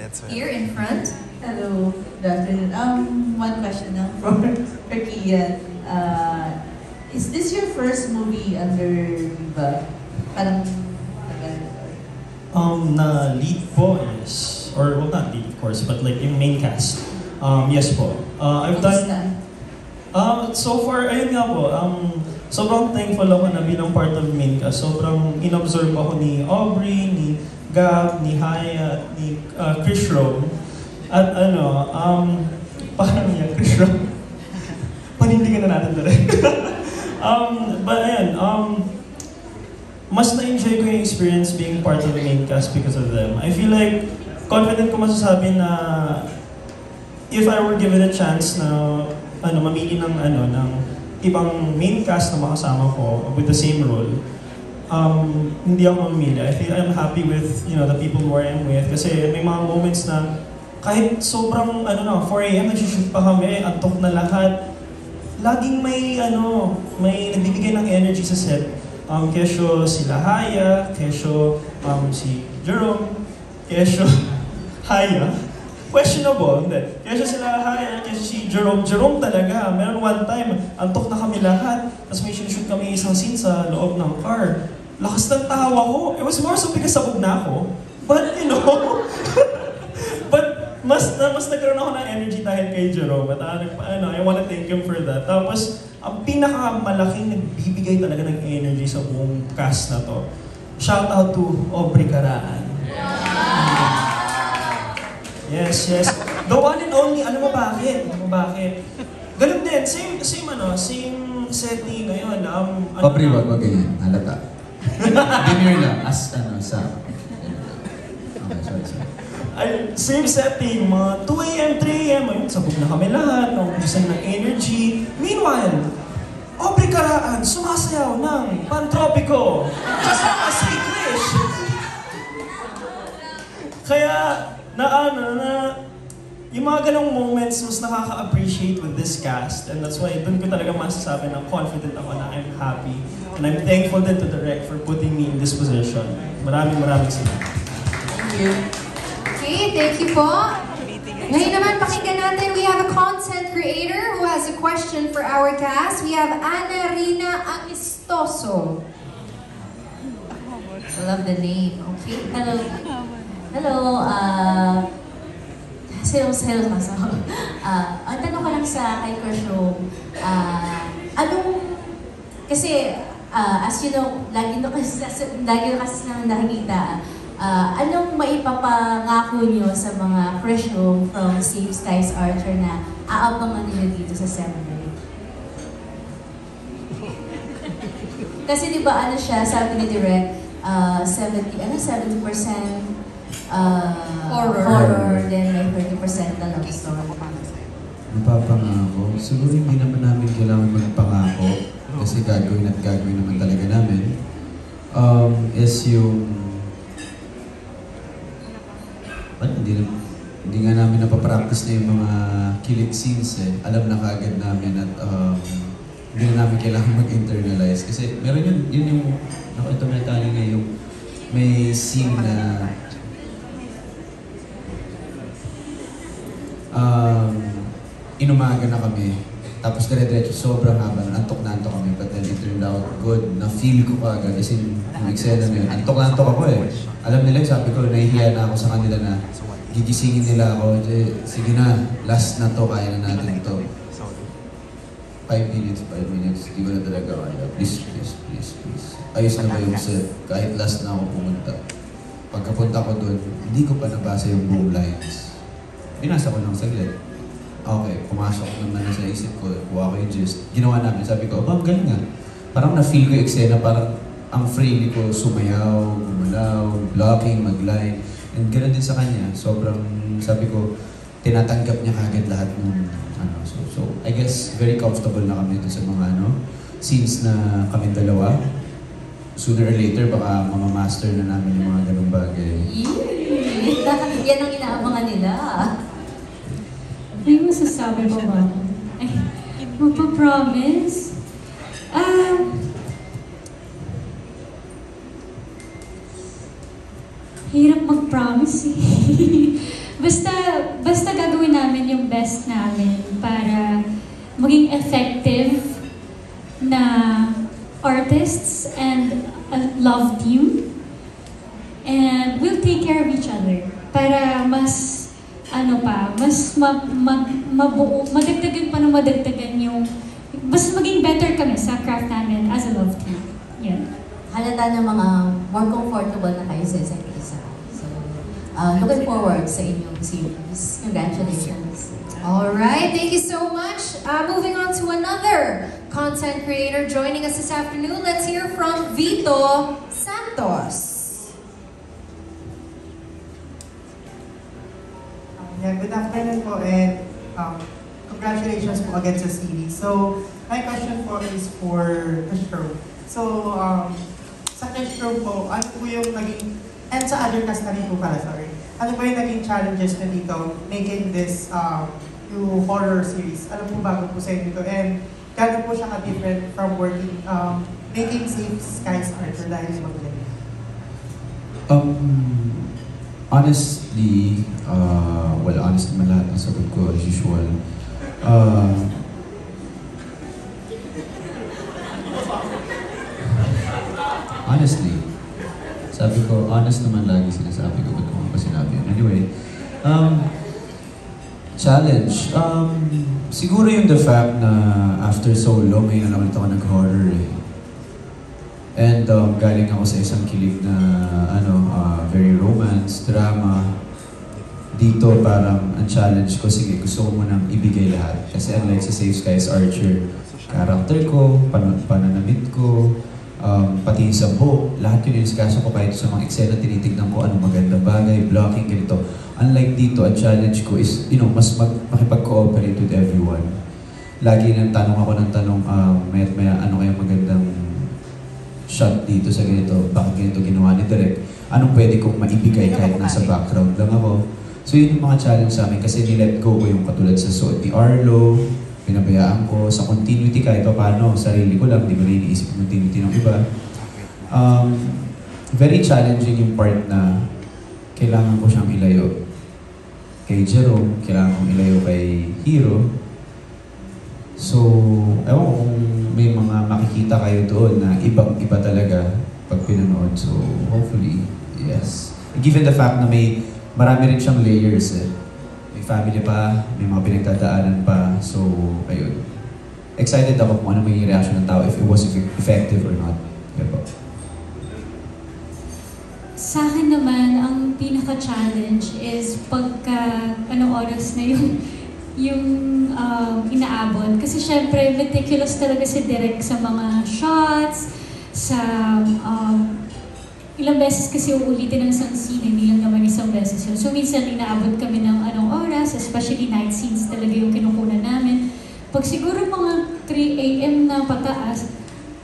Here in front. Hello, good afternoon. One question now for Kian. Is this your first movie under Viva? Parang na lead po, yes. Or, well, not lead, of course, but like yung main cast. Yes po. I've done... so far, ayun nga po, sobrang thankful ako na bilang part of main cast. Sobrang in-observe ako ni Aubrey, ni Gab, ni Haya, ni Chris Rome. At parang yan, Chris Rome. Panindigan na natin direct. But ayun, mas na-enjoy ko yung experience being part of the main cast because of them. I feel like, confident ko masasabi na if I were given a chance na mamili ng ibang main cast na makasama ko with the same role, hindi ako mamili. I feel I'm happy with the people who I am with kasi may mga moments na kahit sobrang 4 AM nag-shoot pa kami, antok na lahat, laging may nagbibigay ng energy sa set. Kesyo sila Haya, kesyo si Jerome, kesyo Haya. Questionable, hindi. Kesyo sila Haya, kesyo si Jerome. Jerome talaga. Meron one time, antok na kami lahat. Tapos may shoot kami isang scene sa loob ng car. Lakas ng tawa ko. It was more so because sabog na ako. But but mas nagkaroon ako ng energy dahil kay Jerome. At I wanna thank him for that. Tapos, ang pinakamalaking nagbibigay talaga ng energy sa buong cast na to, shout out to Aubrey Caraan. Yes. The one and only, alam mo bakit? Ganun din, same setting ngayon. Aubrey, wag ganyan, halata. Demure lang, sa... Okay, sorry. Same setting, mga 2 AM, 3 AM, ayun, sabog na kami lahat, naubusan ng energy. Meanwhile, Aubrey Caraan sumasayaw ng Pantropiko. Just like a sweet wish. Kaya, yung mga ganong moments, mas nakaka-appreciate with this cast. And that's why, dun ko talaga masasabi na confident ako na I'm happy. And I'm thankful din to the Rec for putting me in this position. Maraming salamat. Thank you. Okay, thank you po. Ngayon naman, pakinggan natin, we have a content creator who has a question for our cast. We have Ana Rina Amistoso. I love the name. Okay. Hello. Ang tanong ko lang sa kay Crush Room, kasi as you know, lagi na kasi namin nakikita, anong maipapangako nyo sa mga Crush Room from Safe Skies Archer na aabangan nila dito sa seminary? Kasi di ba sabi ni Direk, 70% horror, then may 30% na love story. Mapapangako? Siguro hindi naman namin kailangan magpangako kasi gagawin naman talaga namin. Is yung hindi nga namin napapractice na yung mga kilig scenes eh. Alam na kaagad namin at hindi na namin kailangan mag-internalize. Kasi meron yun yung nakita mo na tayo nga yung may scene na inumaga na kami. Tapos dire-diretso sobrang haba na antok kami. But then it turned out good. Na-feel ko kaagad. Kasi yung eksena na yun. Antok ako eh. Alam nila, sabi ko, nahihiya na ako sa kanila na gigisingin nila ako. Sige na, last na to, kaya na natin to. 5 minutes. Di ba na talaga kaya? Please. Ayos na ba yung set? Kahit last na ako pumunta. Pagkapunta ko doon, hindi ko pa nabasa yung buong lines. Binasa ko lang saglit. Okay, pumasok naman na sa isip ko, kuha ko yung gist. Ginawa namin, sabi ko, ang galing nga. Parang na-feel ko yung eksena, parang ang freely ko sumayaw, gumalaw, blocking, mag-line. And ganoon din sa kanya, sobrang, sabi ko, tinatanggap niya kagad lahat ng So, I guess, very comfortable na kami ito sa mga scenes na kami dalawa. Sooner or later, baka mamamaster na namin yung mga ganung bagay. Yan ang inaabangan nila. May masasabi pa ba? Ay, magpa-promise? Hirap mag-promise eh. basta gagawin namin yung best namin para maging effective na artists and a love team. And we'll take care of each other para mas mabuo, madagdagan pa ng madagdagan yung mas maging better kami sa craft namin as a love team. Yan. Halata ng mga more comfortable na kayo sa isa't isa. So, looking forward sa inyong series. Congratulations. All right, thank you so much. Moving on to another content creator joining us this afternoon. Let's hear from Vito Santos. Yeah, good afternoon po, and congratulations po again sa series. So, my question po is for Krishro. So, sa Krishro po, ano po yung naging, and sa other cast na rin po pala, sorry. Ano po yung naging challenges na dito making this yung horror series? Ano po bago po sa inyo dito? And gano'n po siya ka-different from working, making Safe Skies Archer dahil magaling? Honestly, honest naman lahat ng sagot ko as usual. Honestly, sabi ko, honest naman lagi sinasabi ko, ba't ko pa sinabi yun? Anyway, challenge. Siguro yung the fact na after so long, ngayon na naman ako nag-horror eh. And galing ako sa isang kilig na very romance, drama. Dito parang ang challenge ko, sige, gusto ko munang ibigay lahat. Kasi unlike sa Safe Skies Archer, character ko, pananamit ko, pati sa book, lahat yun inaskaso ko kahit sa mga eksena, tinitignan ko anong magandang bagay, blocking, ganito. Unlike dito, ang challenge ko is, mas makipag-cooperate with everyone. Lagi nang tanong ako ng tanong, maya ano kaya magandang shot dito sa ganito, bakit ganito ginawa ni Direk, anong pwede kong maibigay kahit nasa background lang ako. So yun yung mga challenge sa amin kasi nilet go ko yung katulad sa suot ni Arlo, pinabayaan ko sa continuity kahit pa paano, sarili ko lang, di ko na iniisip yung continuity ng iba. Very challenging yung part na kailangan ko siyang ilayo. Kay Jerome, kailangan kong ilayo kay Hero. So, ewan ko kung may mga makikita kayo doon na ibang-iba talaga pag pinanood. So, hopefully, yes. Given the fact na marami rin siyang layers eh. May family pa, may mga pinagdadaanan pa. So, ayun. Excited ako kung ano magiging reaction ng tao if it was effective or not. Kaya po. Sa akin naman, ang pinaka-challenge is pagka oras na yung inaabot. Kasi syempre, meticulous talaga si Direk sa mga shots, sa ilang beses kasi uulitin ng isang scene, hindi lang naman isang beses yun. So minsan inaabot kami ng anong oras, especially night scenes talaga yung kinukunan namin. Pag siguro mga 3 AM na pataas,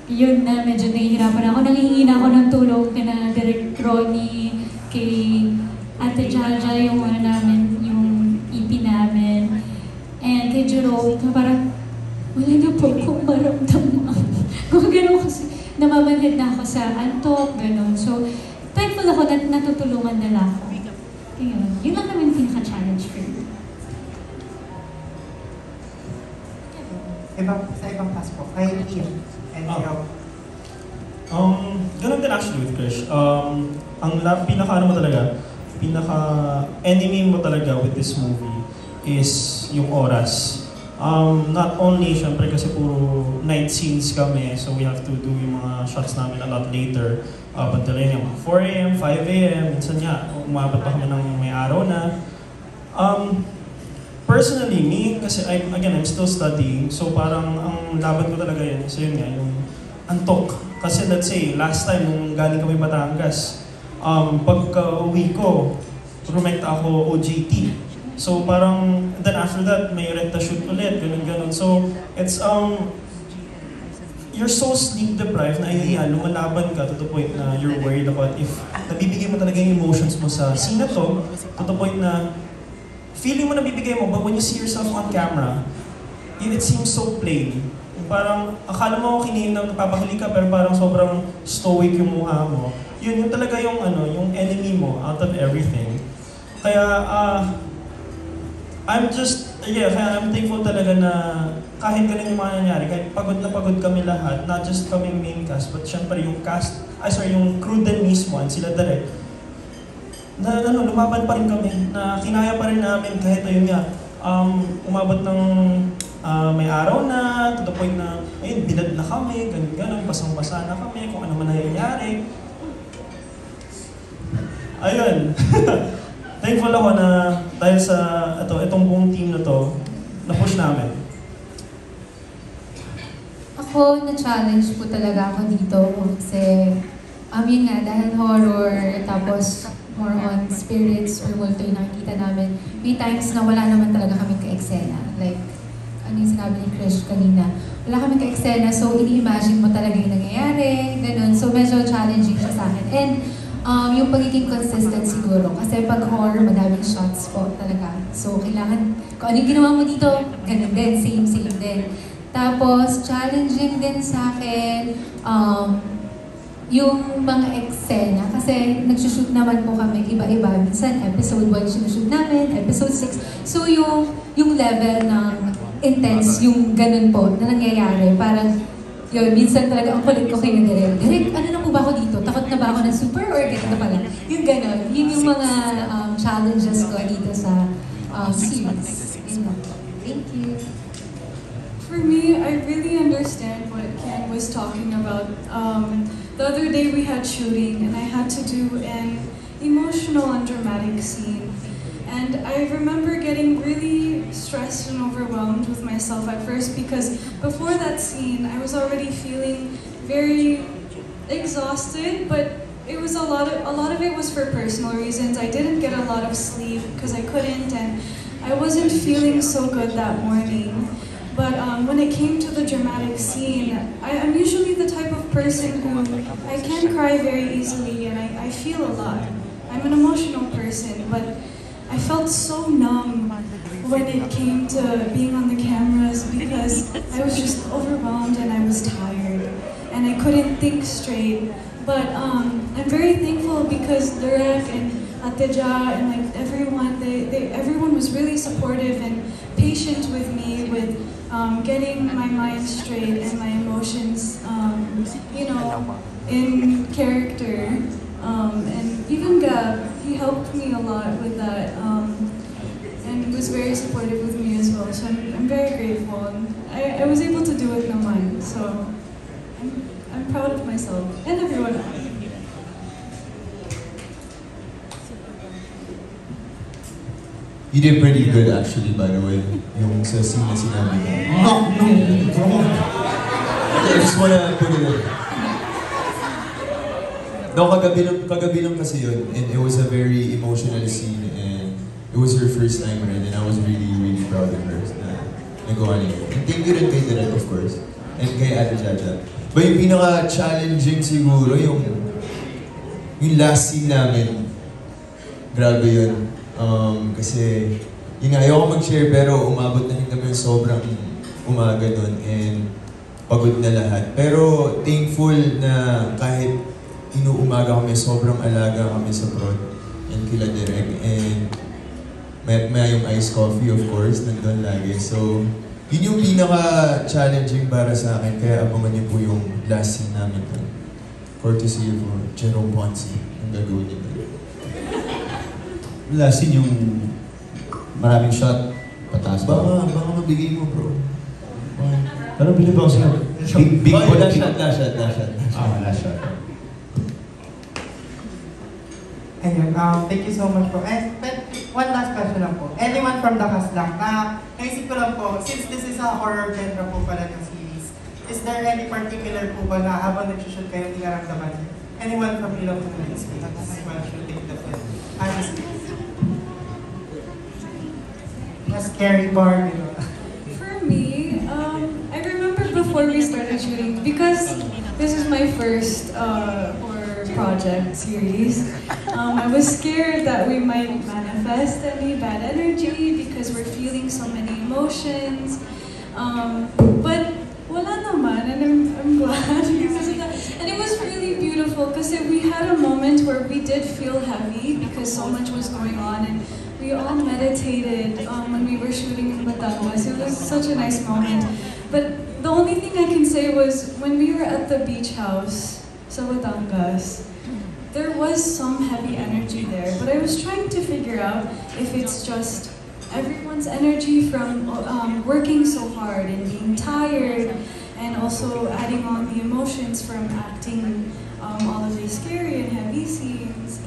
yun na medyo nahihirapan ako. Nangihingi na ako ng tulong kina Direk Ronnie, kay Ate Jaja, yung namin, yung EP namin. And kay Jerome, parang wala na po kung maramdaman. Kung gano'n kasi, namamanhid na ako sa antok, gano'n. So, thankful ako na natutulungan nila ako. Yun lang naman pinaka-challenge for me. Sa ibang class po, kay Ian and Rob. Ganun din actually with Krish. Ang pinaka-enemy mo talaga with this movie is yung oras. Not only, syempre kasi puro night scenes kami, so we have to do yung mga shots namin a lot later. Until yun yung 4 AM, 5 AM, minsan nga, umabot pa kami ng may araw na. Personally, me, kasi I'm still studying, so parang ang laban ko talaga yun, so yun nga, yung antok. Kasi let's say, last time nung galing kami Batangas, pagka-uwi ko, rumekta ako OJT. So parang, then after that, may rekta shoot ulit, ganun-ganun. So, it's, you're so sleep deprived na lumalaban ka to the point na you're worried about if nabibigay mo talaga yung emotions mo sa scene na to the point na feeling mo nabibigay mo, but when you see yourself on camera, it seems so plain. Parang, akala mo napapakilig ka, pero parang sobrang stoic yung mukha mo. Yun talaga yung enemy mo out of everything. Kaya, kaya I'm thankful talaga na kahit ganun yung mga nangyari, kahit pagod na pagod kami lahat, not just kami main cast, but syempre yung yung crew din mismo, and sila direct, na lumaban pa rin kami, na kinaya pa rin namin kahit ayun nga, umabot ng may araw na, to the point na, ayun, bilad na kami, ganun, basang-basa na kami, kung ano man nangyayari. Ayun. Thankful ako na dahil sa itong buong team na to, na-push namin. Ako, na-challenge po talaga ako dito kasi, yun nga, dahil horror, tapos more on spirits or multo yung nakikita namin, may times na wala naman talaga kaming ka-eksena. Like, ano yung sinabi ni Krish kanina, wala kaming ka-eksena, so ini-imagine mo talaga yung nangyayari, ganun. So medyo challenging siya sa akin. And yung pagiging consistent siguro, kasi pag horror, madaming shots po talaga. So kailangan, kung ano yung ginawa mo dito, ganun din, same din. Tapos, challenging din sa akin, yung mga eksena, kasi nagsushoot naman po kami iba-iba. Minsan, episode 1 sinushoot namin, episode 6. So, yung level ng intense, yung ganun po, na nangyayari. Parang, yun, minsan talaga ang kulit ko kayo na direct, ano na po ba ako dito? Takot na ba ako ng super or ganito pala? Yung ganun. Yun yung mga challenges ko dito sa series. Thank you. For me, I really understand what Ken was talking about. The other day we had shooting and I had to do an emotional and dramatic scene. And I remember getting really stressed and overwhelmed with myself at first because before that scene, I was already feeling very exhausted, but it was a lot of it was for personal reasons. I didn't get a lot of sleep because I couldn't, and I wasn't feeling so good that morning. But when it came to the dramatic scene, I'm usually the type of person who I can cry very easily and I feel a lot. I'm an emotional person, but I felt so numb when it came to being on the cameras because I was just overwhelmed and I was tired and I couldn't think straight. But I'm very thankful because Derek and Ateja and like everyone, everyone was really supportive and patient with me with getting my mind straight and my emotions, in character. And even Gab, he helped me a lot with that, and was very supportive with me as well. So I'm very grateful. And I was able to do it naman. So I'm proud of myself and everyone else. You did pretty good actually, by the way. Yung sa scene na sinabi mo. No. I just wanna put it in. No, kagabi lang kasi yun. And it was a very emotional scene and it was her first time rin. And I was really, really proud of her na nagawa niya. And thank you rin kay Direk, of course. And kay Ate Jaja. But yung pinaka-challenging siguro, yung last scene namin. Grabe yun. Kasi, yun nga, ayoko mag-share pero umabot na rin kami sobrang umaga nun and pagod na lahat. Pero thankful na kahit inuumaga kami, sobrang alaga kami sa prod and kila Direk. And may yung iced coffee, of course, nandun lagi. So, yun yung pinaka-challenging para sa akin. Kaya abangan niyo po yung last scene namin. Courtesy for Jerome Ponce. Ang gagawin niyo. Last scene yung maraming shot, pataas ba? Baka mabigay mo, bro. Pero bilib ako sa'yo. Big Oh, last shot. last shot. Ayun, thank you so much po. But one last question lang po. Anyone from the cast lang, naisip ko lang po, since this is a horror genre po pala ng series, is there any particular po ba na habang nag-shoot kayo hindi naramdaman niyo? Anyone from Ilong Police while shooting the film? A scary part, you know. For me, I remember before we started shooting, because this is my first horror project series, I was scared that we might manifest any bad energy because we're feeling so many emotions. But wala naman, and I'm glad because of that. And it was really beautiful because we had a moment where we did feel heavy because so much was going on, and we we all meditated when we were shooting in Batangas. It was such a nice moment. But the only thing I can say was when we were at the beach house sa Batangas, there was some heavy energy there. But I was trying to figure out if it's just everyone's energy from working so hard and being tired, and also adding on the emotions from acting all of these scary and heavy scenes.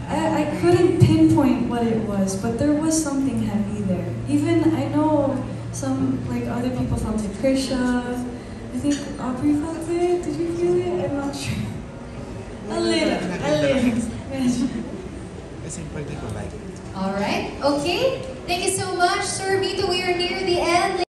I couldn't pinpoint what it was, but there was something heavy there. Even I know some other people felt it. Krisha, I think Aubrey felt it. Did you feel it? I'm not sure. A little. All right. Okay. Thank you so much, Sir Vito. We are near the end.